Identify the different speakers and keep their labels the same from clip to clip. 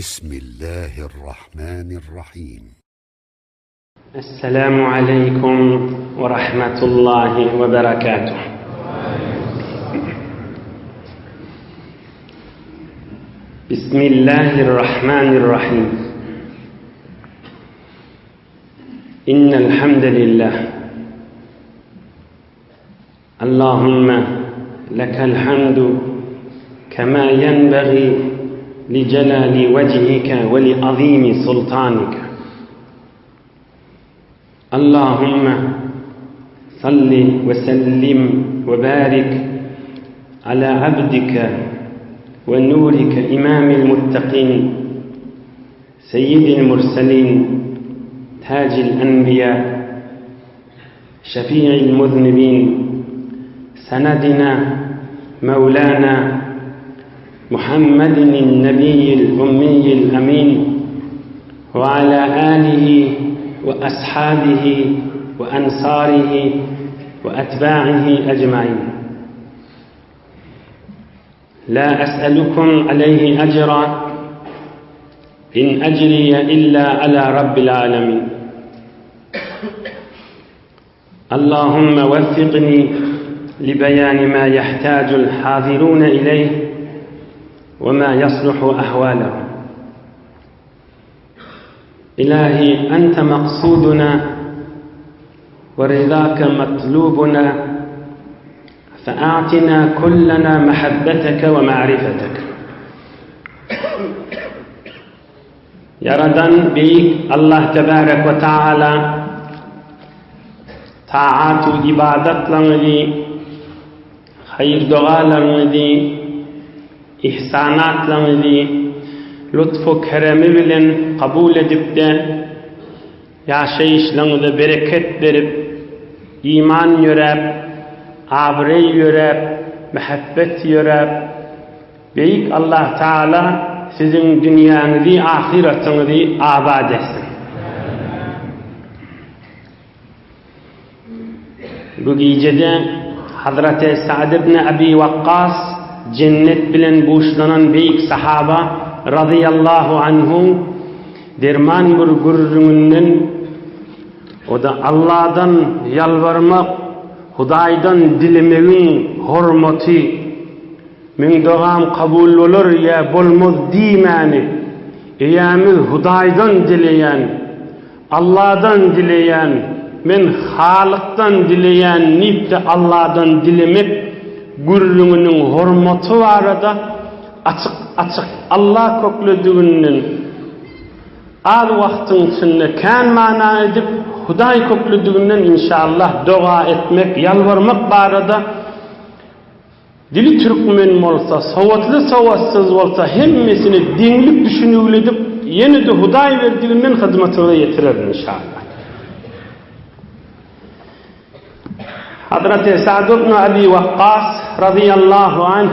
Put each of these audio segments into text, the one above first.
Speaker 1: بسم الله الرحمن الرحيم.
Speaker 2: السلام عليكم ورحمة الله وبركاته. بسم الله الرحمن الرحيم. إن الحمد لله اللهم لك الحمد كما ينبغي لجلال وجهك ولعظيم سلطانك. اللهم صل وسلم وبارك على عبدك ونورك إمام المتقين سيد المرسلين تاج الأنبياء شفيع المذنبين سندنا مولانا محمد النبي الأمي الأمين وعلى آله وأصحابه وأنصاره وأتباعه أجمعين. لا أسألكم عليه أجرا إن أجري إلا على رب العالمين. اللهم وفقني لبيان ما يحتاج الحاضرون إليه وما يصلح أحوالهم. إلهي أنت مقصودنا ورضاك مطلوبنا، فأعطنا كلنا محبتك ومعرفتك. Yaradan büyük Allah Tebarek ve Teala taatu ibadetlerini, hayır dualarını, ihsanatlarını lütfu keremi bilen kabul edip de yaşayışlarını bereket verip iman yörep, abrey yörep, mehabbet yörep. Büyük Allah Teala sizin dünyanızı, ahiretinizi abad etsin. Bu gecede Hazreti Sa'd ibn Abi Waqqas cennet bilen boşlanan büyük sahaba radıyallahu anhu derman bir gurrunun o da Allah'dan yalvarmak, Hudaydan dilemeğin hürmeti min doğam kabul olur ya bolmaz dimani. Eyamil Hudaydan dileyen, Allah'dan dileyen, men Halık'tan dileyen nipte Allah'dan dilemek gurrunun hürmeti var da açık Allah köklüdüğünün az vaktin içinde kan mana edip Huday köklüdüğünden inşallah dua etmek, yalvarmak barada dili Türkmen olsa, savatlı savatsız olsa hemmesini dinlik düşünüyle edip yeni de Huday verdiğinden hizmetine yetirir inşallah. Hazreti Sa'd ibn Abi Waqqas radıyallahu anh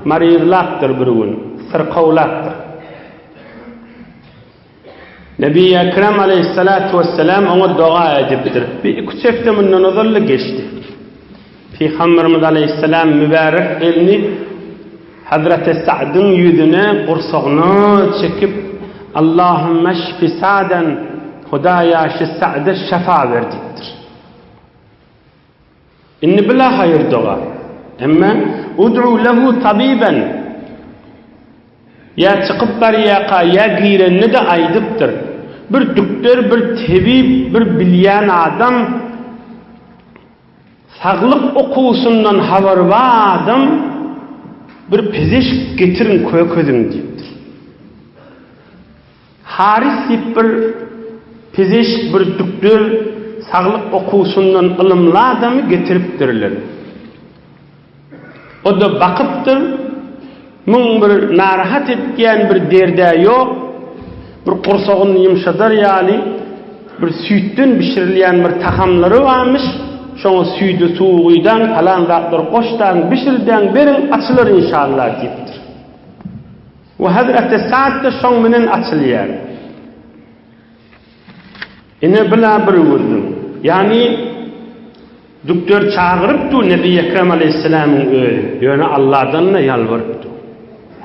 Speaker 2: marirlaktır bir gün, sırkavlaktır. Nebi-i Ekrem aleyhissalatu vesselam ona dua ediptir. Bir iki hafta bundan nazarlı geçti. Peygamberimiz aleyhisselam mübarek elini Hazreti Sa'd'ın yüzüne, kursağına çekip Allahümme şfi Sa'den Hudaya şi Sa'd'e şefa verdiktir. İnni bila hayır dua. Ama ud'u lehu tabiben. Ya çıkıp bariyaqa ya girenini de aydıptır. Bir doktor, bir tebib, bir bilyen adam sağlık okusundan haber var adam bir pizişk getirin köközün deyiptir. Haris deyip bir pizişk, bir doktor sağlık okusundan ılımlı adamı getiriptirler. O da bakıptır. Mün bir narahat etken bir derde yok, bir kursağın yumşadar yali, bir sütten pişirilen bir tahamları varmış, şonu sütü soğuydan, falan zatlar koştan, pişirden verin açılır inşallah deyiptir. Ve Hazreti Sa'd da şon menen açılıyor. Ine bila bir vurdum. Yani doktor çağırıptı Nebi Ekrem Aleyhisselam'ın öyle. Yani Allah'dan da yalvarıptı.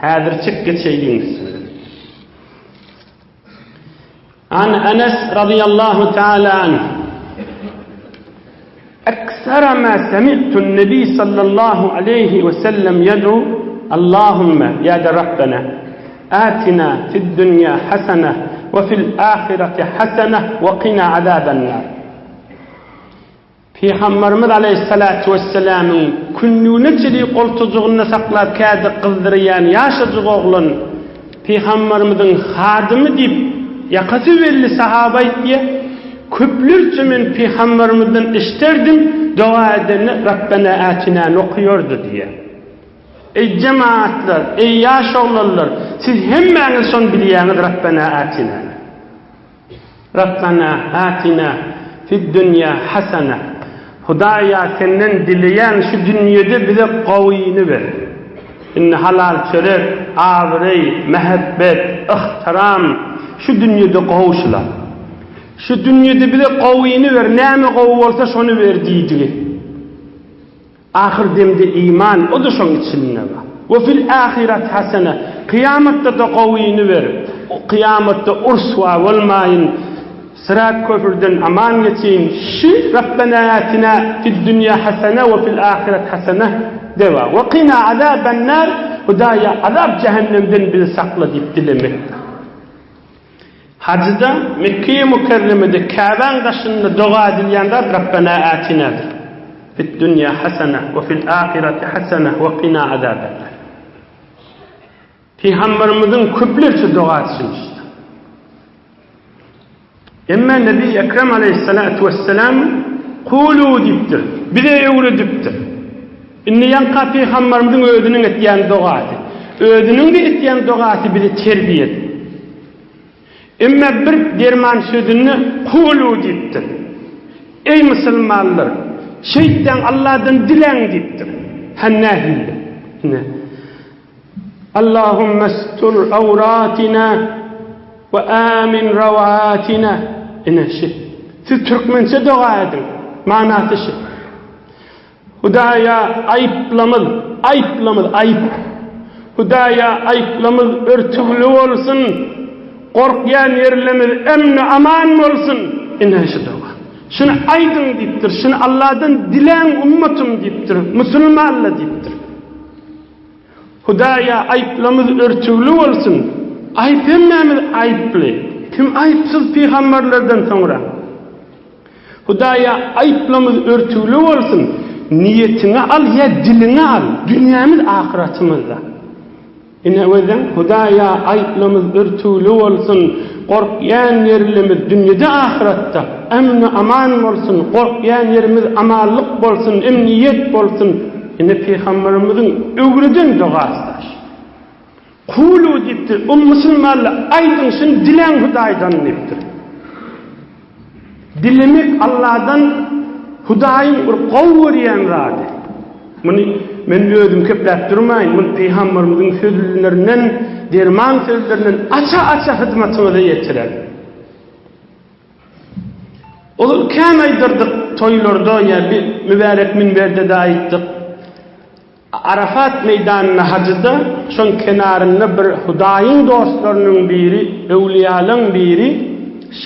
Speaker 2: Hazır çık geçeydiniz. An Enes radıyallahu teala anh أكثر ما سمعت النبي صلى الله عليه وسلم يدعو اللهم يا ربنا آتنا في الدنيا حسنة وفي الآخرة حسنة وقنا عذاب النار. Peygamberimiz aleyhissalatu vesselam'ın künnüne çeli koltucuğuna saklap kâdı kıldırıyan yaşacık oğlun Peygamberimizin hadimi deyip yakası belli sahabayt diye köplürçümün Peygamberimizden işterdim dua edeni Rabbena atina okuyordu diye. Ey cemaatler, ey yaş oğlanlar, siz hemmeniz son biliyeniz Rabbena atina. Rabbena atina fid dünya hasene. Hudaya senden dileyen şu dünyada bize kaviyini ver. İnne halal çörek, ağrey, mehabbet, ihtiram şu dünyada kavuşlar. Şu dünyada bize kaviyini ver. Näme kavi olsa şonu ver deydi. Ahir demde iman o da şonun içinde var. Ve fil ahiret hasene. Kıyamette de kaviyini ver. O kıyamette ursva olmayın. Sırat köprüden aman geçeyim. Şu Rabbena atina fid dünya hasene ve fil ahiret hasene deva. Ve qina azaben nar. Hudaya azab cehennemden bizi sakla deyip dilemek. Hacda Mekke-i Mükerreme'de Kâbe'nin taşında dua edilenler Rabbena atinadır. Fid dünya hasene ve fil ahireti hasene ve qina azaben nar. Peygamberimizin köplerçe dua etmişti. Emma Nebi Ekrem aleyhissalatu vesselam kulu diptir. Bir de öyle diptir. İnni yanka Peygamberimizin ödünün ettiyen duası. Ödünün de ettiyen duası bir de terbiyet. Emma bir derman sözünü kulu diptir. Ey Müslümanlar, şeytan Allah'tan dilen diptir. Hannahille. Allahümme estur avratina ve amin ravatina. Siz Türkmençe dua edin. Manası şu. Hudaya ayıp. Hudaya ayıplamız örtülü olsun. Korkyan yerlerimiz emni aman olsun. Şu dua. Şunu aydın deyiptir. Şunu Allah'tan dilen ummetim deyiptir. Müslümanla deyiptir. Hudaya ayıplamız örtülü olsun. Ayıp emmemiz ayıplı. Kim ayıpsız peygamberlerden sonra. Hudaya ayıplamız örtülü olsun. Niyetini al ya dilini al. Dünyamız ahiretimizde. İneveden Hudaya ayıplamız örtülü olsun. Korkyan yerimiz dünyada ahirette. Emni aman olsun. Korkyan yerimiz amallık olsun. Emniyet olsun. Yine Peygamberimizin öğreden duasıdır. Kulu deyiptir. O Müslümanlar aydın şun dilen Hudaydan deyiptir. Dilemek Allah'dan Hudayın bir qavvuriyen radi. Bunu men özüm köplep durmayın. Bunu Peygamberimizin sözlerinden, derman sözlerinden aça hizmetine yetirer. Olur kam aydırdık toylarda ya bir mübarek minberde de ayttık. Arafat meydanına hacıda şon kenarında bir Hudayın dostlarının biri, evliyalın biri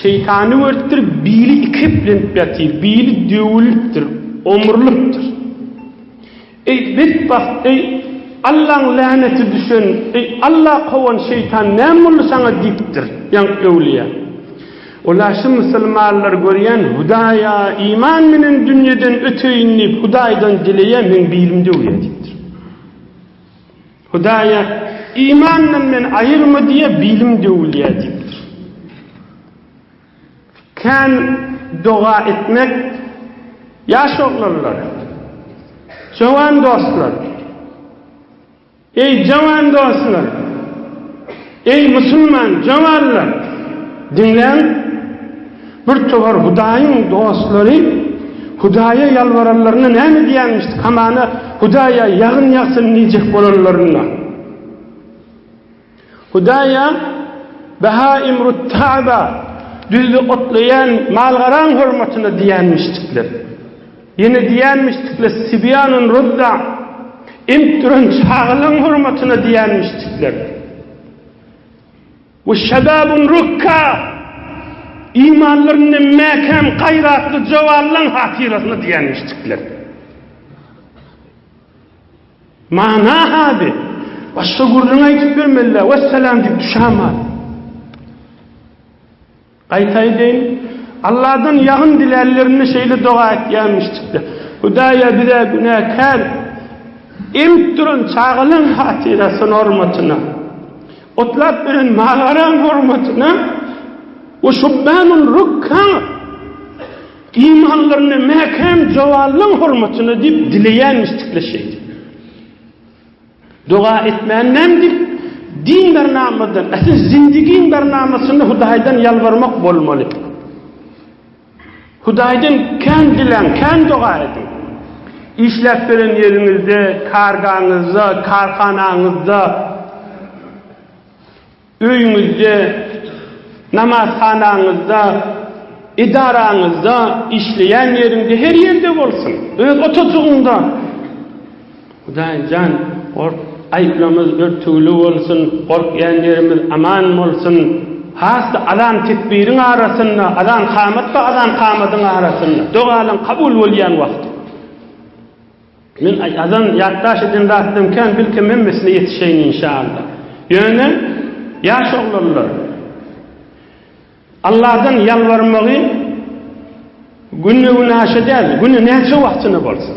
Speaker 2: şeytanı örttür, biri ikiplenip yatır, biri dövülüptür, omurluptur. Ey bedbaht, ey Allah'ın laneti düşen, ey Allah kovan şeytan ne mullu sana diptir, yan evliya. Ola şu Müslümanlar görüyen Hudaya iman minin dünyadan öteyinleyip Hudaydan dileyen men bilimde uyadiptir. Hudaya imanla men ayırma diye bilimde uyadiptir. Kan dua etmek yaş oğlanlar, cavan dostlar, ey cavan dostlar, ey Müslüman cavanlar, dinlen. Bir tovar Hudayın dostları Hudaya yalvararlarına ne diyenmiştik? Hamana Hudaya yağın yaksın diyecek olanlarına. Hudaya Behaim Ruttaba düzlü otlayan malgaran hürmetine diyenmiştikler. Yine diyenmiştikler Sibyanın Rudda imtirun çağılın hürmetine diyenmiştikler. Ve şebabun rukka imanlarını mekem gayratlı jovallan hatırasını diyenmiştikler. Mana hadi. Başka gurrun aytıp vermeliler. Vesselam deyip düşamaz. Aytay deyin. Allah'dan yakın dilerlerini şeyle dua et gelmiştikler. Hudaya bize günahkar emip durun çağılın hatırasının hormatına. Otlap verin mağaran hormatına. O şubbanun rukkan imanlarını mekem cevallın hormatına deyip dileyenmiştikler şeydi. Dua etmeyenlem deyip din bernamıdır. Aslında zindigin bernamasını Hudaydan yalvarmak olmalı. Hudaydan kendilen, kendi dua edin. İşlep verin yerinizde, karganızda, karkananızda, öyünüzde, namazhananızda, idaranızda, işleyen yerinde, her yerde olsun. Öz otocuğunda. Hudaycan, ayıplamız örtülü olsun, korkyan yerimiz aman olsun. Hasta alan tekbirin arasında, alan kamet ve alan kametın arasında. Doğalın kabul olayan vakti. Men azan yaktaş edin rahatımken bilkim emmesine yetişeyin inşallah. Yani yaş oğlanlar. Allah'dan yalvarmağı günü naşe değil, günü neyse vaktini olsun.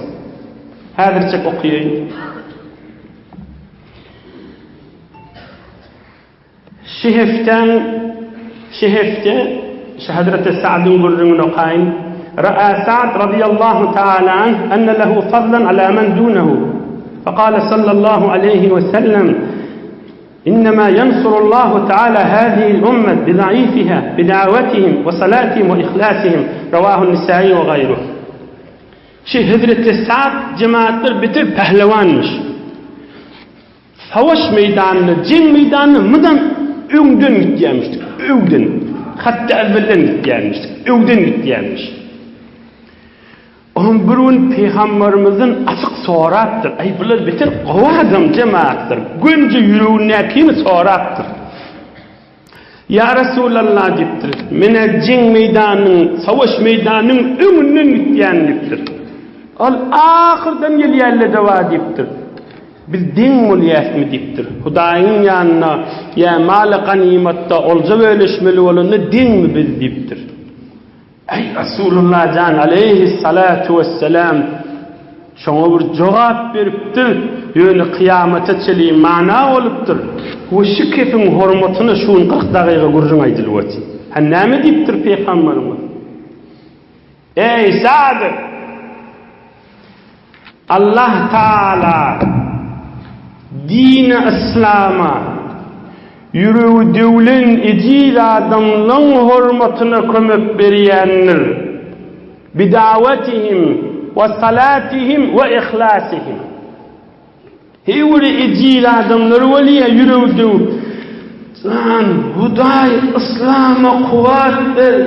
Speaker 2: Hadircek okuyayım. Şehefte Hazreti Sa'd'ın gurrunu okuyayım. رأى سعد رضي الله تعالى عنه أن له فضلا على من دونه فقال صلى الله عليه وسلم إنما ينصر الله تعالى هذه الأمة بضعيفها بدعوتهم وصلاتهم وإخلاصهم رواه النسائي وغيره. Hazreti Sa'd cemaatler bitir pehlevanmış. Savaş meydanını, cin meydanını mıdan öğden gittiyenmiştik. Öğden. Hatta evvelden gittiyenmiştik. Öğden gittiyenmiş. Onun burun Peygamberimizin açık sorattır. Ay bunlar bitir qavadım cemaattir. Günce yürüğüne kimi sorattır. Ya Resulallah diptir. Mene cin meydanının, savaş meydanının ömrünün gittiyenliktir. Al ahirden geliyerle deva diptir. Biz din muliyet mi diptir. Hudayın yanına ya mal-ı ganimatta olca bölüşmeli olanı din mi biz diptir. Ey Resulullah can aleyhissalatu vesselam şuna bir cevap veriptir. Yani kıyamete çeli mana oluptur. O şükefin hormatını şun 40 dakika gurrun aydılıvati. Hanname diptir Peygamberimiz. Ey Sa'd! Allah Teala din-i İslam'a yürü devlen ecil adamların hormatına kömep beriyenler bidavetihim ve salatihim ve ihlasihim hevri ecil adamları veliye yürü dev can Huday İslam'a kuvvet ver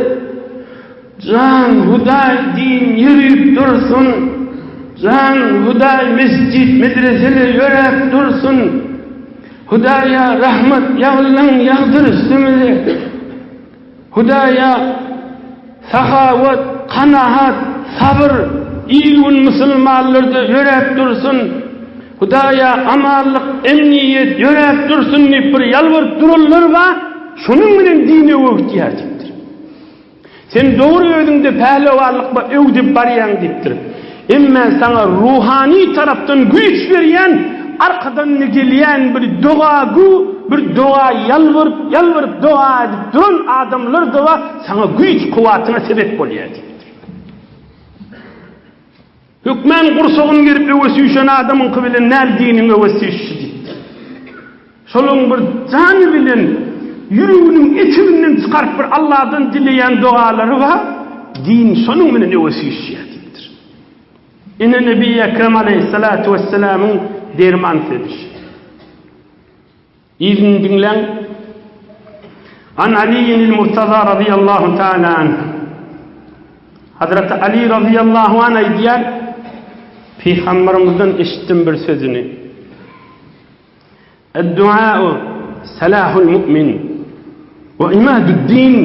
Speaker 2: can Huday din yürüyüp dursun can Huday mescid medreseleri yürüyüp dursun Hudaya rahmet yağlan yağdır üstümüze. Hudaya sahavet, kanaat, sabır, iyiliğin Müslümanlarda yürüyüp dursun. Hudaya amallık, emniyet yürüyüp dursun deyip bir yalvarıp dururlar va, şunun bilen dine o ihtiyacıdır. Sen doğru ödünde pehlevanlıkla ödüp barayan deyiptir. Emme sana ruhani taraftan güç veriyen arkadan gelen bir dua yalvarıp dua edip durun adamlar dua sana güç kuvvetine sebep oluyor. Hükmen kursuğun girip övesi üşen adamın kıbilin nel dinin övesi üşüdü. Şolun bir canı bilin yüreğinin etibinden çıkarıp bir Allah'tan dileyen duaları var. Din şonun minin övesi üşüdü. İnne Nebi Ekrem Aleyhissalatu Vesselam'ın derman ediş. İzin dinlen. An Ali'nin Murtaza radıyallahu ta'ala anh. Hazreti Ali radıyallahu anh diyen Peygamberimizden işittim bir sözünü. Ed-dua'u salahul mu'min ve imadu'd-din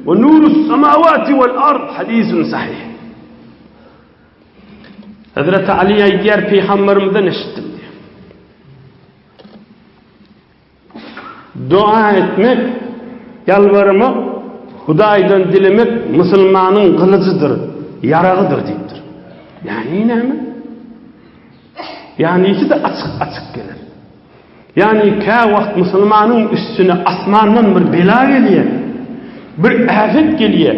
Speaker 2: ve nurus semavati vel ard hadisun sahih. Hazreti Ali'ye diğer peygamberimizden işittim diyor. Dua etmek, yalvarmak, Hudaydan dilemek Müslümanın kılıcıdır, yarağıdır deyiptir. Yani ne mi? Yani içi de açık gelir. Yani ka vakt Müslümanın üstüne asmandan bir bela geliyor. Bir afet geliyor.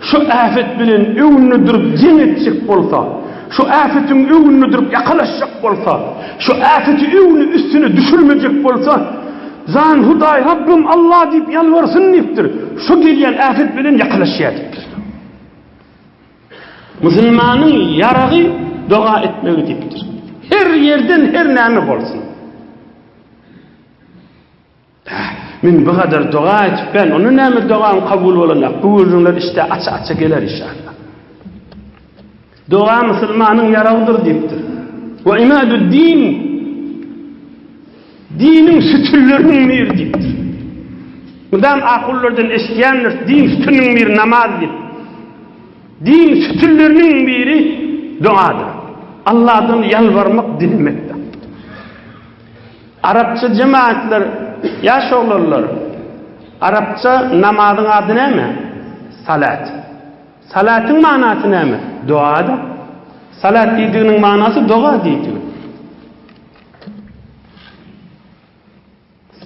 Speaker 2: Şu afet bilen öwünü durup jin etjek bolsa, şu afetin öwünü durup yakalaşacak bolsa, şu afeti öwünü üstüne düşürmeyecek bolsa, zan Huday Rabbim Allah deyip yalvarsın deyiptir. Şu gelen afet bilen yakalaşıyaptır. Müslümanın yarağı dua etmeyi deyiptir. Her yerden her neme bolsun. Men bu kadar dua etip ben onun neme duam kabul olanak. Bu ürünler işte aça gelir inşallah. Dua Müslümanın yarağıdır deyiptir. Ve imadud din, dinin sütüllerinin bir deyiptir. Bundan akullardan eşkiyanlar din sütünün bir namaz deyip. Din sütüllerinin biri duadır. Allah'tan yalvarmak, dilemektir. Arapça cemaatler yaş olurlar. Arapça namazın adı ne mi? Salat. Salatın manası ne mi? Duadır. Salat dediğinin manası dua dediği.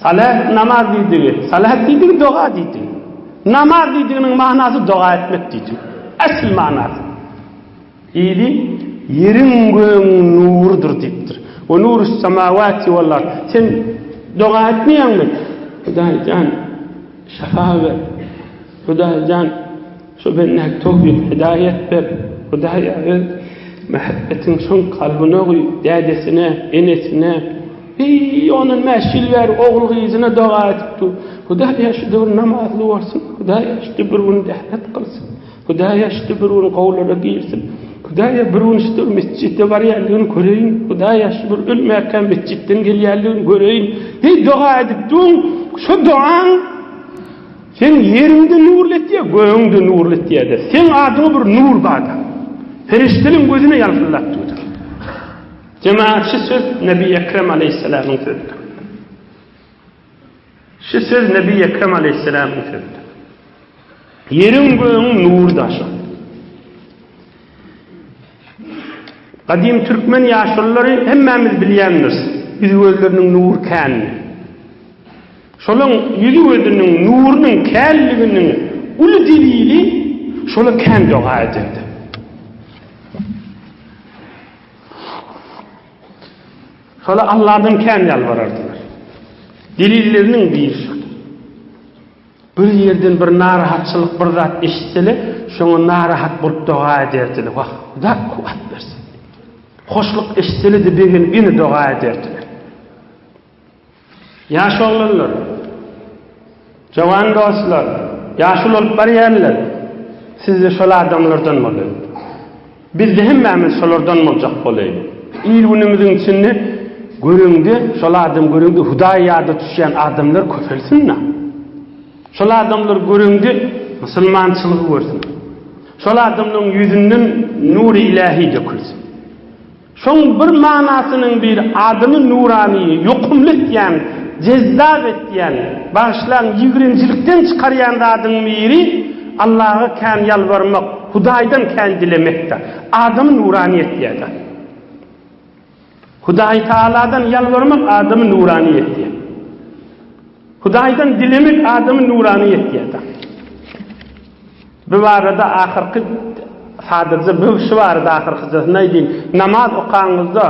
Speaker 2: Salat namaz dediği. Salat dediği dua dediği. Namaz dediğinin manası dua etmek dediği. Asıl manası. İyili yerin göğün nurudur deyiptir. O nurus semavati vel ard. Sen dua etmeyen mi? Hudaýjan şafa ver. Hudaýjan şu bennek tawfik hidayet ver. Hudaýa muhabbetin şon kalbine koy, dädesine, enesine. Onun meşil ver, oğul yüzüne dua etipdi. Hudaýa şu bir namazlı bolsun. Hudaýa şu bir gün dehlet kılsın. Hudaýa şu bir gün gowlara girsin. Hudaýa bir gün şu mescidde barýarlygyny göreýin. Hudaýa şu bir ölmäken mescidden gelýärligini göreýin. Dua edipdiň, şu duaň sen ýerinde nurletýär, göğüňde nurletýär. Sen adyňa bir nur barda. Ferişteliň gözüne ýalpylatdy. Cemaat şu söz Nebi Ekrem Aleyhisselam'ın sözü. Şu söz Nebi Ekrem Aleyhisselam'ın sözü. Yerin göğün nurdaşı. Kadim Türkmen yaşlıları hemmemiz bilýändir. Biz özlerinin nur känni. Şolun yüzü özlerinin nurunyň känligini uly dilili şola kän dua edildi. Şola Allah'dan kän ýalbarardylar. Dilillerinin bir bir yerden bir narahatçılık bir zat eşitseli, şoňa narahat bolup dua ederdiler. Wah, da kuwat bersin. Hoşluk eşitseli de beni dua ederdiler. Yaş oğlanlar, jawan dostlar, yaşlı olup barýarlar. Siz de şol adamlardan bolýar. Biz de hemmemiz şolardan boljak bolayly. İlgünimiziň içinde görüňde, şol adam görüňde Hudaý ýadyna düşýän adamlar köpelsinna. Şol adamlar görüňde musulmançylygy görsin. Şol adamlaryň ýüzünden nuri ilahi dökülsin. Şoň bir manasynyň bir adamy nurany, ýokumly etýän, jezzab etýän, başlan ýigrinçilikden çykarýan zadyň biri Allah'a kän ýalbarmak, Hudaýdan kän dilemekdir. Adamy nuraniyet diýär. Hudaý Taala'dan ýalbarmak adamy nuraniyet diýär. Hudaýdan dilemek adamy nuraniyet diýär. Bu arada ahirki sadece bu şu arada ahirki nädin namaz okaňyzda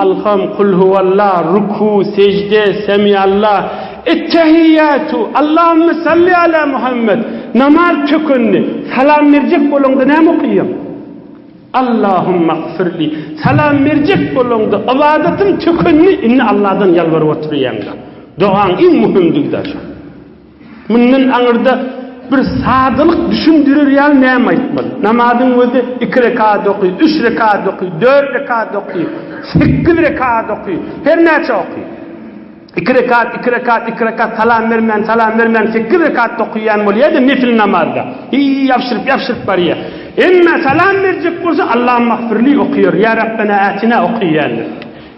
Speaker 2: Alham kul huvallah ruku secde semiyallah ettehiyyatu Allahumme salli ala Muhammed namaz tökünni salam merjek bolanda näme okuyam Allahumme gfirli salam merjek bolanda ibadetim tökünni inni Allah'dan yalvaryp oturýanda duaň iň muhimdigdir. Mundan aňyrda bir sadylyk düşündirir ýa näme aýtmaly. Namazyň özü 2 rekat okuy, 3 rekat okuy, 4 rekat okuy, 8 rekat okuy, her näçe okuy. 2 rekat salam vermen 8 rekat okuyan bolýar-da nefil namazda. Yapşırıp barýar. Emme salam berjek bolsa Allah magfirli okuyor. Ya Rabbena atina okuyanlar.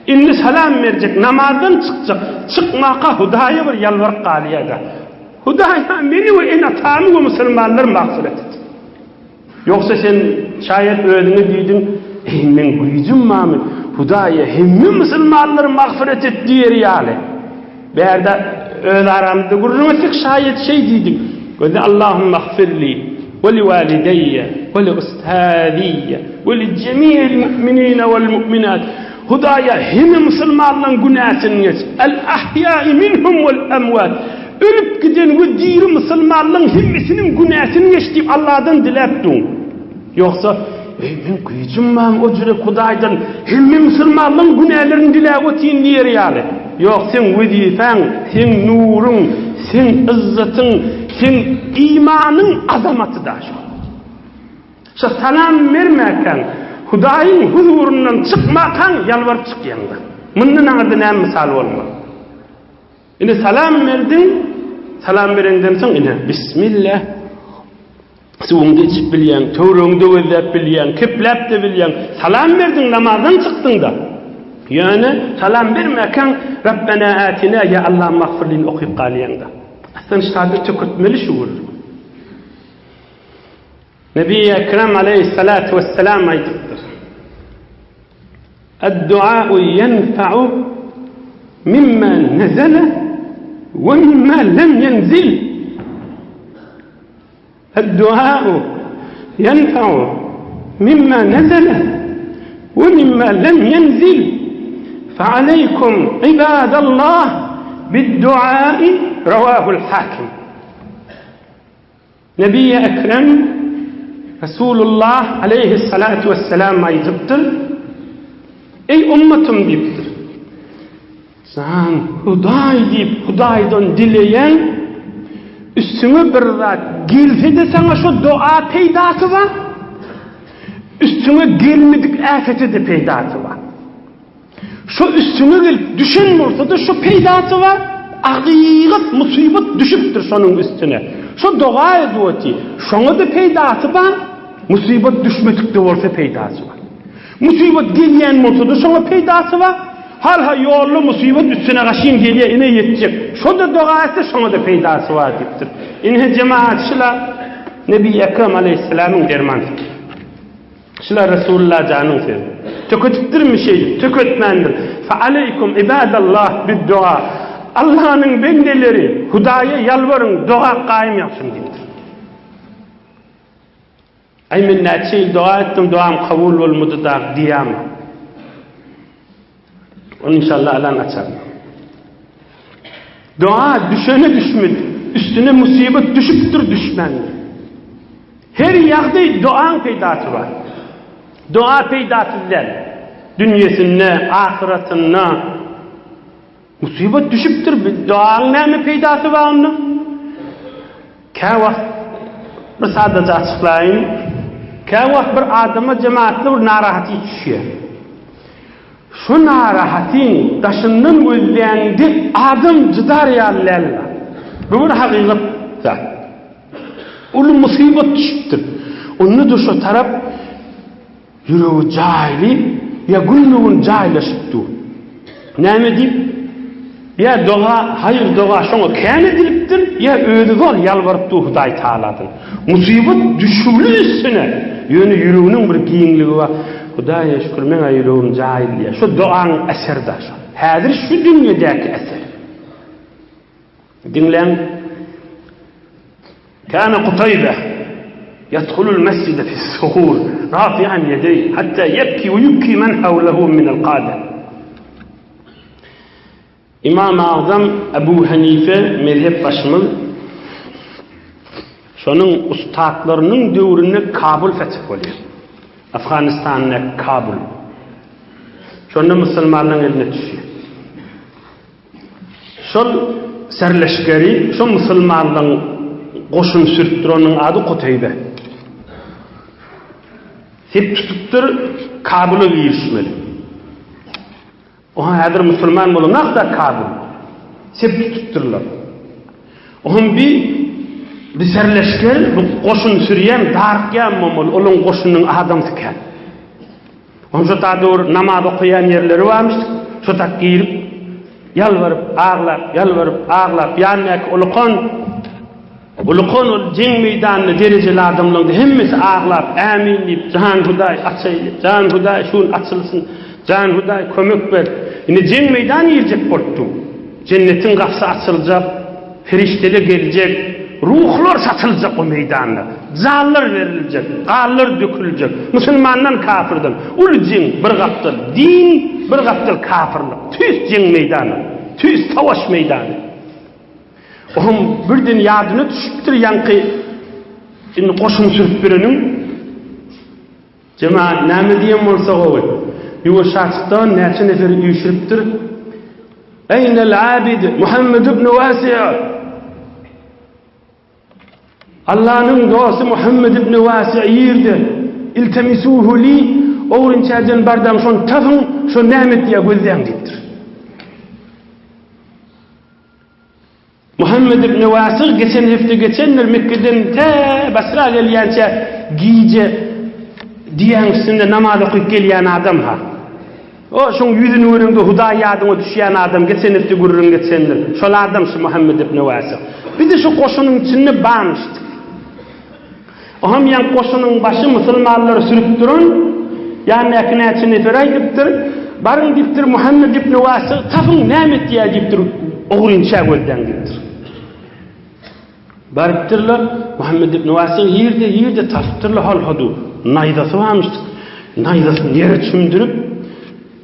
Speaker 2: Indi salam berjek namazdan çıkacak. Çıkmaka Hudaýa bir yalvaryp galýar-da. Hudaýa meni we en atamy we musulmanlar magfiret et. Yoksa sen şayet öldüğünü diýdin, men güýjüm mami Hudaýa hemme musulmanlar magfiret et diýer ýaly. Berde öyle aramda gururmatik şayet şey diýdik. Gözde Allahümme gfirli ve li valideyye ve li ustadiyye ve li cemî'il mu'minîne vel mu'minat. Hudaýa hemme musulmanlaryň günäsini geç. El ahyâ'i minhum vel emwat. Ölüp giden we diri musulmanlaryň hemmesiniň günäsini geç diýip Allahdan diläpdiň. Yoksa men güýjüm mam o jürek Hudaýdan hemme musulmanlaryň günälerini diläp ötýin diýer ýaly. Yok sen vizifan, sen nurun, sen izzetin, sen imanın azamaty da şu. Şu salam vermeken, Hudaýyň huzurundan çıkmakan yalvarıp çıkýanda. Mundan aňyrda näme misal bolmaly? Ine salam verdin, salam berenden soň ine bismillah. Suwuňdy içip bilýän, töwreňde gözläp bilýän, kepläp de bilýän, salam verdin namazdan çykdyň da. Yani salam vermeken Rabbena atina ya Allah mağfirlin okuyup qalýanda. Aslan şahada tökürtmeli şu olur. Nebi-i Ekrem aleyhissalatu vesselam aytıptır. Ad-dua'u yenfa'u mimma nezele ve mimma lem yenzil. Ad-dua'u yenfa'u mimma nezele ve mimma lem yenzil. فعليكم عباد الله بالدعاء رواه الحاكم. Nebi Ekrem Resulullah aleyhissalatu vesselam aytıptır. Ey ummetim deyiptir. Sen Hudaý deyip Hudaýdan dileyen üstüne bir zat gelse de sana şu dua peydası var. Üstüne gelmedik afeti de peydası var. Şu üstüne gelip düşen olsa da şu peydası var, agigat, musibet düşüptür şonun üstüne. Şu dua ediyoti, şona da peydası var, musibet düşmedik de olsa peydası var. Musibet gelyen olsa da şona peydası var, halha yollu musibet üstüne kaşıyım geliyor, ine yetecek. Şu da dua etse şona da peydası var deyiptir. İnhe cemaatçılar, Nebi Ekrem Aleyhisselam'ın dermanıdır. Şular Resulullah canın sözü. Tökötüptür mü şey? Tökötmendir. فَعَلَيْكُمْ عِبَادَ اللّٰهِ بِالدُّعَى. Allah'ın bendeleri Hudaýa yalvarın, dua kaim yapsın deyiptir. Ay men näçe dua ettim, duam kabul bolmady da diýam. Onu inşallah alan açar. Dua düşene düşmedi. Üstüne musibet düşüptür düşmendir. Her ýagdaý duan peýdasy var. Dua peýdasızlar. Dünyasynda, ahiretinde musibet düşüptür. Duanın näme peýdasy var onda? Käwagt bir sadada açıklaýyn. Käwagt bir adama jemaatda bir narahaty düşýär. Şu narahatyň daşyndan gözlendi adam jydar ýalylar. Bu bir hakykat zat. Ulu musibet düşüptür. Onu da şu taraf yüreği cahili ya gülnüğün cahilleşipti. Näme deyip? Ya dua, hayır dua şoňa kän edilipdir, ya öýde zor ýalbarypdy Hudaý Taaladan. Musibet düşübli üstüne, ýöne yüreğiniň bir giňligi bar. Hudaýa şükür meňe yüreğim cahil diýär. Şu duaň eserda şu. Häzir şu dünýedäki eser. Dinleň. كان قتيبة يدخل المسجد في السحور رافعا يديه حتى يبكي ويبكي من حوله من القادة. İmam-ı Azam Ebu Hanife mezhep başımız şonun ustadlarının döwründe Kabul fetih bolýar. Afganistan'da Kabul. Şonda musulmanlaryň eline düşýär. Şol serleşgeri, şo musulmanlaryň goşun sürtdür onun adı Kutaybe. Hep tutuptur Kabul'a girişmeli. O hadir Müslüman bolunaq da Kabul. sep tutturlar. Oğlum bir serleşkel, bu koşun sürüyen, darıkken momol, onun koşunun adamı ken. Oğlum şu tadur namaz okuyan yerleri varmış, şu tak giyirip, yalvarıp, ağlap, yanmak Ulukon ol jeng meydanını dereceli adamlardı. Hemmesi ağlap, amin deyip, can Huday açaylıp, can Huday şun açılsın, can Huday kömök ver. Yine jeng meydanı yiyecek boldu. Cennetin kapısı açılacak, ferişteler gelecek, ruhlar satılacak o meydanda. Zallar verilecek, qallar dökülecek. Müslümandan kafirden. Ul jeng bir kaptır, din bir kaptır kafirlik. Tüs jeng meydanı, tüs savaş meydanı. Oğlum birden yadına düşüptür yankı şimdi koşun sürüp birinin cemaat näme diyen bolsa gowy ýuwa şahsdan näçe nefer üýşüripdir Eynel abid Muhammed ibn Wasi' Allah'ın dostu Muhammed ibn Wasi' yirdi iltemisuhu li oğrinçadan bardam şon tafın şo nämet diye gözden dipdir Muhammed ibn Wasi' geçenler Mekke'den Basra gelýänçe giýje diýen üstünde namaz okuyup gelýän adam ha. O şoň ýüzüni örüňde Hudaý ýadyna düşýän adam geçen hepde görürüm geçenler. Şol adam şu Muhammed ibn Wasi'. Bir de şu koşunyň içinde banışdyk. Oham ýan koşunyň başı musulmanlary sürüp durun. Ýani näçe ferayipdir. Barın dipdir Muhammed ibn Wasi' tapyň nämet diýär dipdir. Oğrunça gözden dipdir. Bariptirler Muhammed ibn Wasi' yerde tasıptırlar hal hadu. Naydası varmıştı. Naydasını yere çümdürüp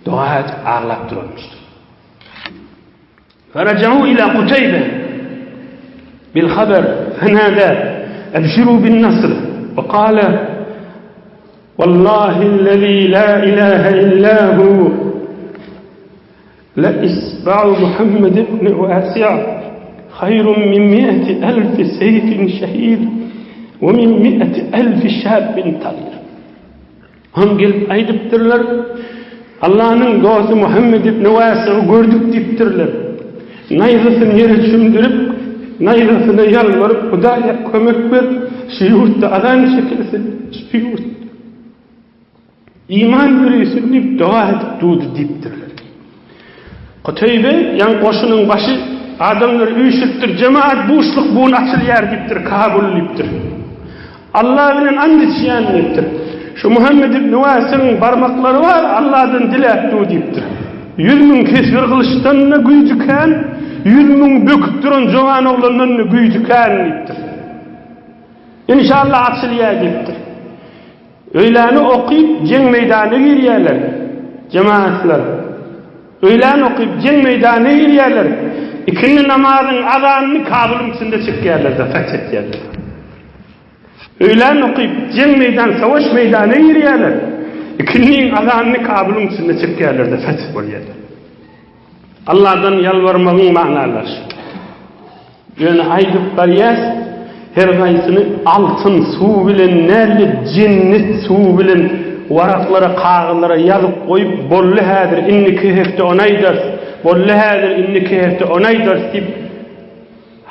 Speaker 2: dua et ağlap durmuştu. Feracahu ila Kutaybe bil haber fenada ebşiru bin nasr ve kâle vallâhillezî la ilahe illâhu la isba'u Muhammed ibn Wasi' hayrun min 100,000 seyfin şehîd ve min 100,000 şâbin talir. Ham gelip aydıptırlar. Allah'ın dostu Muhammed ibn Wasi'yi gördük deyiptirler. Naydasını yere çümdürüp, naydasına yalvarıp, Hudaya kömek ver, şu yurtta adan çekilsin, şu yurt. İman veriyorsun deyip, dua edip durdu deyiptirler. Kutaybe, yan koşunun başı, adamlar üyüşüptir, cemaat boşluk buğun açılıyar deyiptir, kabul deyiptir. Allah bilen and içiyen deyiptir. Şu Muhammed ibn Wasi'nin barmakları var, Allah'dan dilektu deyiptir. 100,000 kesir kılıçtanına güydüken, 100,000 böküp duran jovan oğlanlarına güydüken deyiptir. İnşallah açılıyar deyiptir. Öyleni okuyup jeng meydanına girýärler, cemaatler. Öyleni okuyup jeng meydanına girýärler. İkindi namazın azanını Kabul'un içinde çıkýärler de fethetýärler. Öğlen okuyup jeng meydan, savaş meydanına girýärler. İkindiň azanını Kabul'un içinde çıkýärler de feth bolýarlar. Allah'dan yalvarmagyň magnalar. Ýöne aýdyp barýas, her gaýsyny altyn suw bilen, näli cennet suw bilen waraklara, kağılara ýazyp goýup, bolly häzir inniki hefte onaýdar, bolly häzir inniki hefte onaýdar diýip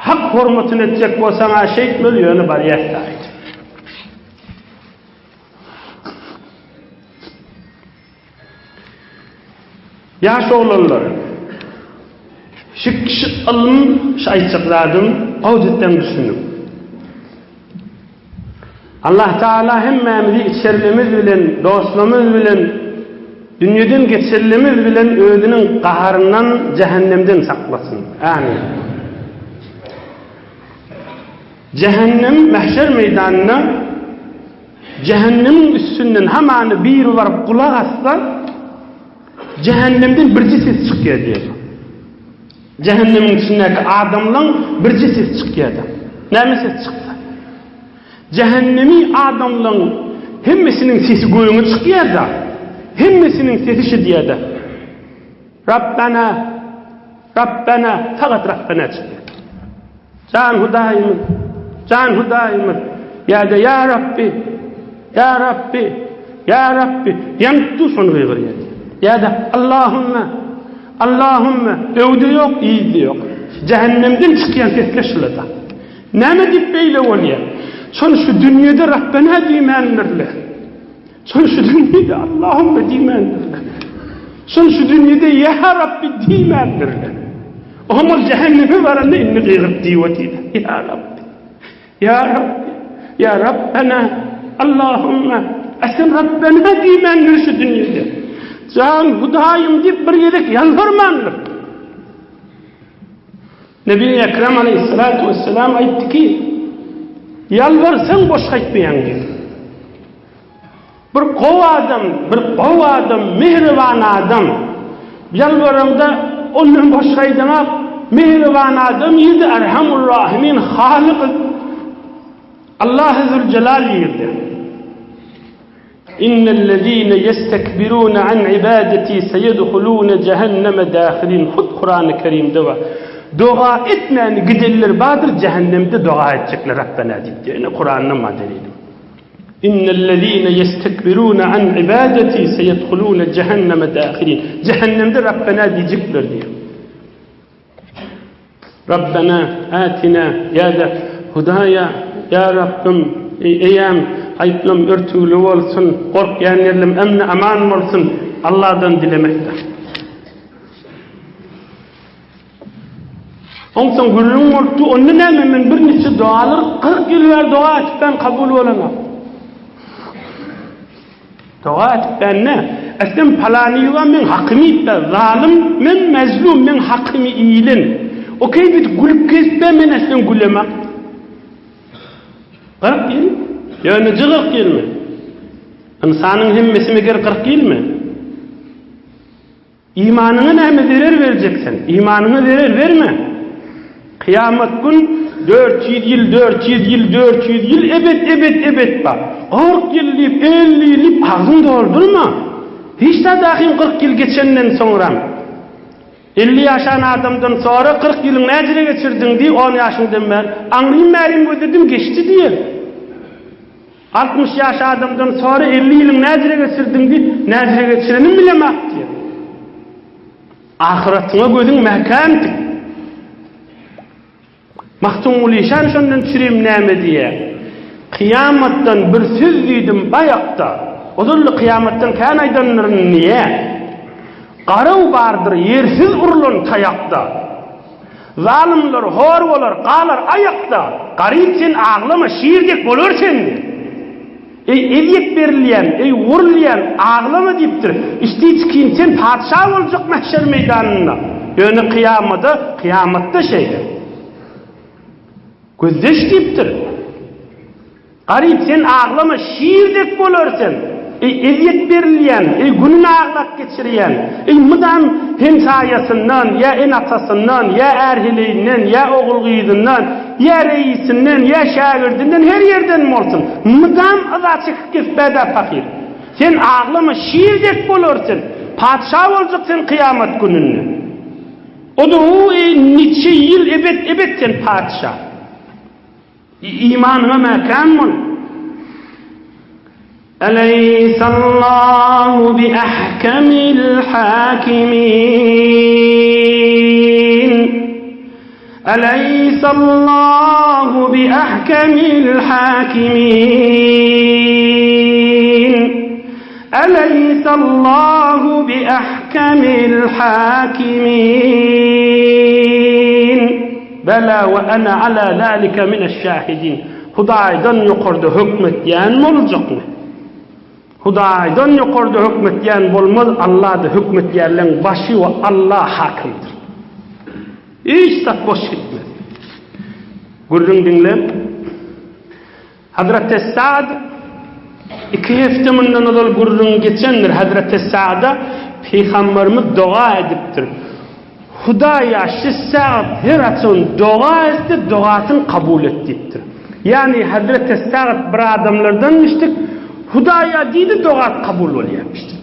Speaker 2: hak hormatyny etjek bolsaň aşeýtmeli ýöne barýas daýdy. Yaş oğlanlar, şık alım şayçıkladım, avcıtten düşünüm. Allah Teala hemmemizi içerlemiz bilen, dostluğumuz bilen, dünyadan geçerlemiz bilen özünün qaharından, cehennemden saklasın. Amin. Cehennem mahşer meydanına, cehennemin üstünden hemen bir varıp kulak asla, cehennemden birci ses çıkıyor diyor. Cehennemin içindeki adamdan birci ses çıkıyor. Näme ses çıksa? Cehennemi adamdan hemmesinin sesi göğüne çıkıyor da, hemmesinin sesi şu diyor da. Rabbena, Rabbena, fakat Rabbena çıkıyor. Can Hudayımız, Can Hudayımız, ya da ya Rabbi, ya Rabbi, ya Rabbi, yanıttı sonu veriyor. Ya da Allahümme, Allahümme, övdü yok, iyiydi yok. Cehennemden çıkyan sesle şılada. Näme dip beýle bolýar? Şonu şu dünýede Rabbana diýmändirler. Şonu şu dünýede Allahümme diýmändirler. Şonu şu dünýede ya Rabbi diýmändirler. Omal cehenneme baranda inni gıyrıp diýwetdi. Ya Rabbi. Ya Rabbi. Ya Rabbana. Allahümme. Asen Rabbana diýmändir şu dünýede. Can Hudaýym dip bir ýerek ýalvarmandyr. Nebi Ekrem Aleyhissalatu vesselam aýtdy ki, yalvarsaň boş gaýtmaýan dedi. Bir gow adam, mehriban adam yalvaranda ondan boş gaýdamak, mehriban adam ýerde Erhamur Rahimin Halyk Allah Zülcelal ýerde. İnnellezîne yestekbirûne an ibadeti seyedhulûne cehenneme dâhilin. Hud Kur'an-ı Kerim'de var. Dua etmeyen giderler badır cehennemde dua edecekler Rabbena deyip diye. Kur'an'ın maddeliydi. İnnellezîne yestekbirûne an ibadeti seyedhulûne cehenneme dâhilin. Cehennemde Rabbena diyecekler diye. Rabbena atina ya da Hudaya ya Rabbim eyyem ayıplım örtülü olsun, korkyan yerlim emni aman olsun Allah'dan dilemektir. Ondan gurrun ortu onun nämen bir neçe dualar 40 ýyllar dua etip ben kabul bolamam. Dua etip ben ne? Esem palanyga men hakymy da zalim, men mezlum, men hakymy iýilin. Okey bit gülüp kesip men esem gülemek. 40 ýyl ýöne 40 ýylmy? İnsanyň hemmesi meger 40 ýylmy? İmanyňa näme zerer berjeksen? Imanyňa zerer berme. Kıyamet gün 400 yıl ebed bak. 40 yıl deyip 50 yıl deyip ağzını doldurma. Hiç de dahi 40 yıl geçenden sonra 50 yaşan adamdan sonra 40 yılın necire geçirdin diye 10 yaşından ben anlayayım merim ödedim geçti diye. 60 yaş adamdan sonra 50 yılın necire geçirdin diye necire geçirenin bilemek diye. Ahiretine gözün mehkamtik. Mahtumul işan şondan çürüm näme diye. Kıyamattan bir söz diýdim bayakta. Odurly kıyamattan kan aýdanlaryň niye? Garaw bardyr ýersiz urulan tayakta. Zalimler hor bolar, galar ayakta. Garyp sen aglama şiirdek bolar sendi. Evyek berilýän, urulýan aglama diýipdir. İşte çykin sen padşa boljak mahşer meýdanyna. Ýöne kıyamatda şeýle. Gözdeş deyiptir. Garip sen ağlama şiirdek bolarsan. Eziyet berilýän, gününi ağlak geçirýän, mıdam hem sayasından, ya en atasından, ya erhiliğinden, ya oğulgıyından, ya reisinden, ya şagirdinden her yerden bolsun. Mıdam aza çıkıp kesbede fakir. Sen ağlama şiirdek bolarsan. Padşa boljaksan kıyamet gününde. O da o niçe yıl ebed sen padşa. İmanına mekanmun. Eleysallahu bi ahkamil hakimin. Eleysallahu bi ahkamil hakimin. Eleysallahu bi ahkamil hakimin. Bela ve ana ala zalika mineşşahidin. Hudaýdan ýokarda hükmetýän boljakmy? Hudaýdan ýokarda hükmetýän bolmaz, Allah'da hükmetýärleň başy we Allah hakymdyr. Hiç sat boş gitmez. Gurrun dinle. Hazreti Sa'd 2 hafta mundan ol gurrun geçendir. Hazreti Sa'da Peygamberimiz dua edipdir. Hudaya şissat her atın dua etse duasını kabul ettiktir. Yani Hazreti Sa'd bir adamlardan iştik. Hudaya deydi dua kabul oluyormuştur.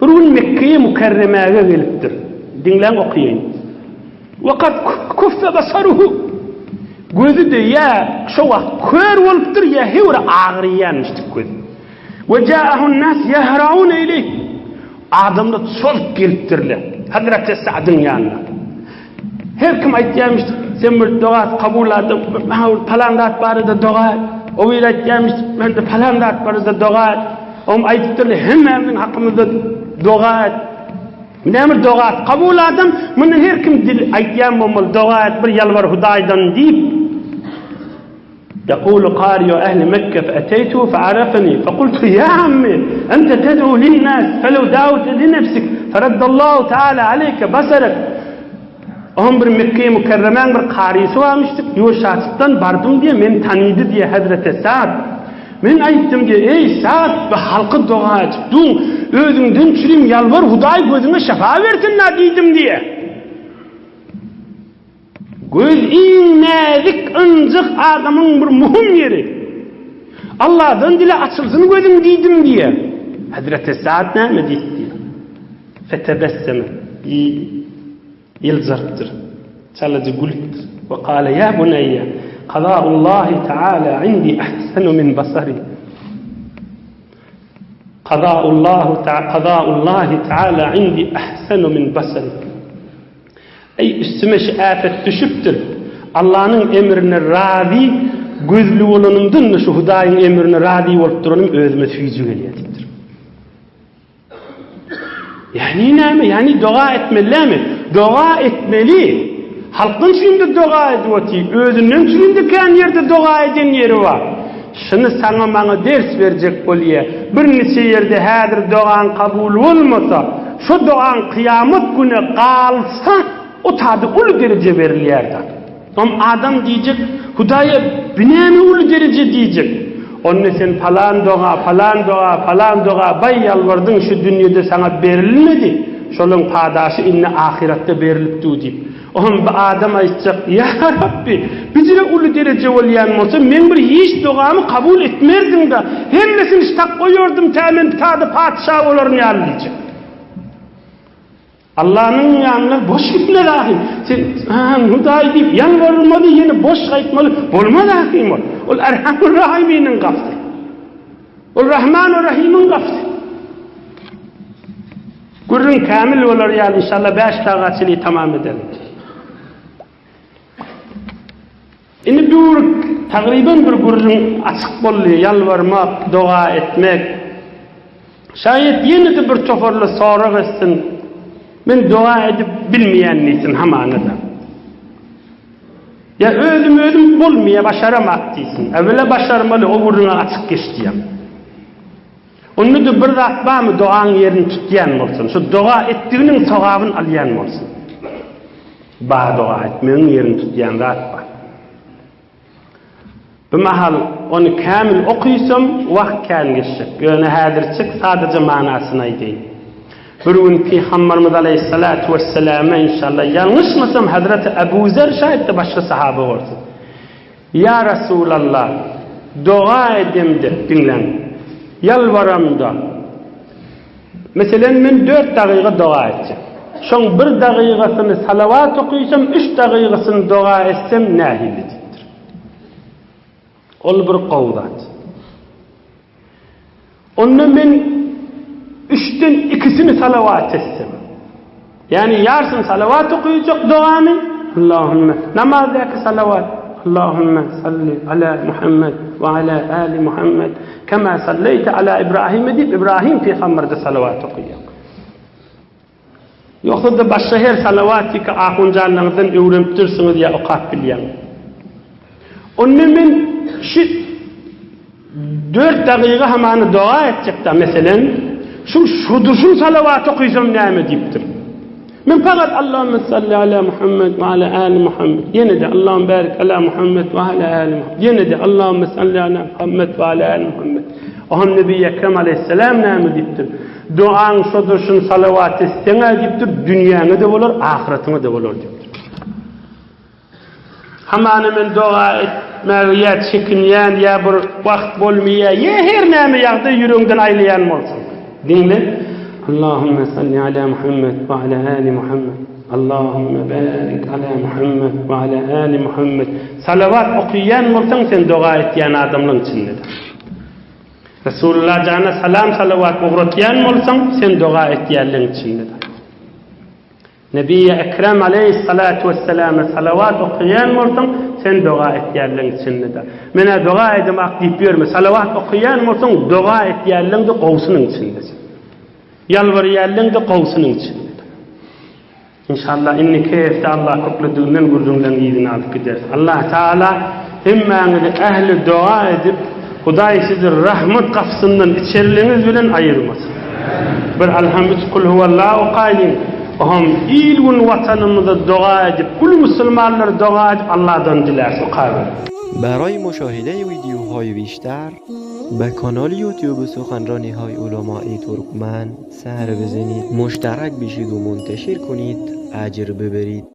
Speaker 2: Bir gün Mekke'ye Mükerreme'ye geliptir. Dinlen okuyayım. Vakat kuffe basaruhu. Gözü de ya şova kör oluptur ya hevre ağrıyanmıştık gözü. Ve câehun nas yahra'une ileyh. Adamda çok geliptirler. Hazreti Sa'd'ın yanına. Her kim aytýarmyş, sen bir doga kabul adyp, falan zat barada doga, o bir aytýarmyş, men de falan zat barada doga. Om aytypdyr, hemmämiň hakkymyzda doga. Näme doga kabul adam, muny her kim dil aytýan bolmaly, doga bir ýalvar Hudaýdan diýip. يقول قارئ أهل مكة فأتيته فعرفني فقلت يا عمي أنت تدعو للناس فلو دعوت لنفسك فرد الله تعالى عليك بصرك. Oğum bir Mekke-i Mükerremen bir qarisi varmıştık. Yo şahsıttan bardım diye men tanıydı diye Hazreti Sa'd. Men aytdım diye ey Sa'd bu halkı doğa etdin. Özünden çürüm yalvar Hudaý gözüne şefa versin na diýdim diye. Göz iň näzik ıncık adamın bir muhim yeri. Allah'dan dile açılsın gözüm diýdim diye. Hazreti Sa'd näme diýdi? Fetebesseme. يلزرتر تلج قلت وقال يا بني قضاء الله تعالى عندي أحسن من بصري قضاء الله تعالى عندي أحسن من بصري أي üstümeş afet düşüptür Allah'ın emrine radi gözlü olanımdın şu Hudaýyň emrine radi bolup duranım özüme süýjü gelýärdir. Yani näme? Yani doğa etmeli. Doğa etmeli. Halkın şimdi doğa edýär. Özünden şimdi kan yerde doğa eden yeri var. Şunu sana bana ders verecek bolýar. Bir neçe yerde häzir doğan kabul bolmasa, şu doğan kıyamet günü kalsa o tadı ulu derece verilýärdi. Tom adam diýjek, Hudaýa binäme ulu derece diýjek. Onne sen falan doğa bay yalvardın şu dünyada sana berilmedi. Şolun padaşy inne ahiretde berilipdi diýip. Oğlum bu adam aýtjak, ya Rabbi, bizle ulu derece bolýan bolsa men bir hiç dogamy kabul etmerdim da, hemmesini istak goýardym tämen tadı padşah bolarym ýaly diýjek. Allah'ın ýanyna boş gitme rahim. Sen Hudaý diýip ýalvarmaly, ýene boş gaýtmaly. Bolmaz rahim ol. Ol Erhamur Rahiminiň gafsy. Ol Rahmanur Rahiminiň gafsy. Gurrun kamil bolar ýaly inşallah 5 taqaçyly tamam edelim. Indi bu taqriban bir gurrun açyk boldy, ýalvarmak, doga etmek. Şayet ýene de bir toparly sorak etsin. Men doğa edip bilmeyen nisin hamanada. Ya özüm bulmaya başaramak diýsin. Evvela başarmaly o gurruna açyk geçdiýär. Onu da bir zat barmy doğan yerini tutýan bolsun. Şu doğa etdiginiň sogabyny alýan bolsun. Ba doğa etmeň yerini tutýan zat bar. Bu mahal onu kamil okuýsam wagt kan geçecek. Ýöne häzirçik sadece manasyny aýdýyn. Bugün Peygamberimiz Aleyhissalatu vesselam'a inşallah yanlışmasam Hazreti Ebu Zer şayet de başka sahabe olsun. Ya Resulallah dua edem de dinlen. Yalvaram da. Mesela men 4 daqiqa dua edeceğim. Şoň 1 daqiqasyny salavat okuýsam 3 daqiqasyny dua etsem nähilidir. Ol bir qowlat. Onu men 3'ten 2'sini salavat etsem. Yani yarısını salavat okuyacak duamı. Allahümme. Namazdaki salavat. Allahümme salli ala Muhammed ve ala ali Muhammed. Kema salleyte ala İbrahim edip İbrahim Peygamber'de salavat okuyacak. Yoksa da başka her salavatı ki ahuncanlarınızdan öğreniptirsiniz ya okap bilyen. Onun men şu 4 dakiqa hamanı dua edecek de mesela şu salavat okuysam näme diýipdir. Men fakat Allahümme salli ala Muhammed ve ala ali Muhammed. Yine de Allahümme barik ala Muhammed ve ala ali Muhammed. Yine de Allahümme salli ala Muhammed ve ala ali Muhammed. Ohan Nebi Ekrem aleyhisselam näme diýipdir? Duaň şodurşun salavat etseňe diýipdir, dünýäňe de bolar, ahiretine de bolar diýipdir. Hamany men dua etmäge çekinýän ýa bir wagt bolmaýar, ýa her näme ýagda ýüregiňden aýlaýan bolsun. Dinle. Allahümme salli ala Muhammed ve ala ali Muhammed. Allahümme barik ala Muhammed ve ala ali Muhammed. Salavat okuyan bolsaň sen dua etýän adamlaryň içindedir. Resulullah jana salam salavat ogratýan bolsaň sen dua etýänliň içindedir. Nebi Ekrem aleyhissalatu vesselam'a salavat okuyan mursun, sen dua et yerlerin içinde de. Mene dua edim deyip verme. Salavat okuyan mursun, dua et yerlerin de qovsunun içindesin. Yalvar yerlerin de qovsunun içinde. İnşallah inni keyifde Allah kukludığından gurduğundan iyidini alıp gider. Allah Teala hemmenizi ehli dua edip Huday sizi rahmet kapsından içerliğiniz bilen ayırmasın. Bir alhamdülillah kul huvallahu qalim. Ohum ilgun vatanımızda dua edip, kul Müslümanlar dua edip Allah'tan dilerse o kadar.
Speaker 3: برای مشاهده ویدیوهای بیشتر به کانال یوتیوب سخنرانی های علمای ترکمن سر بزنید، مشترک بشید و منتشر کنید، اجر ببرید.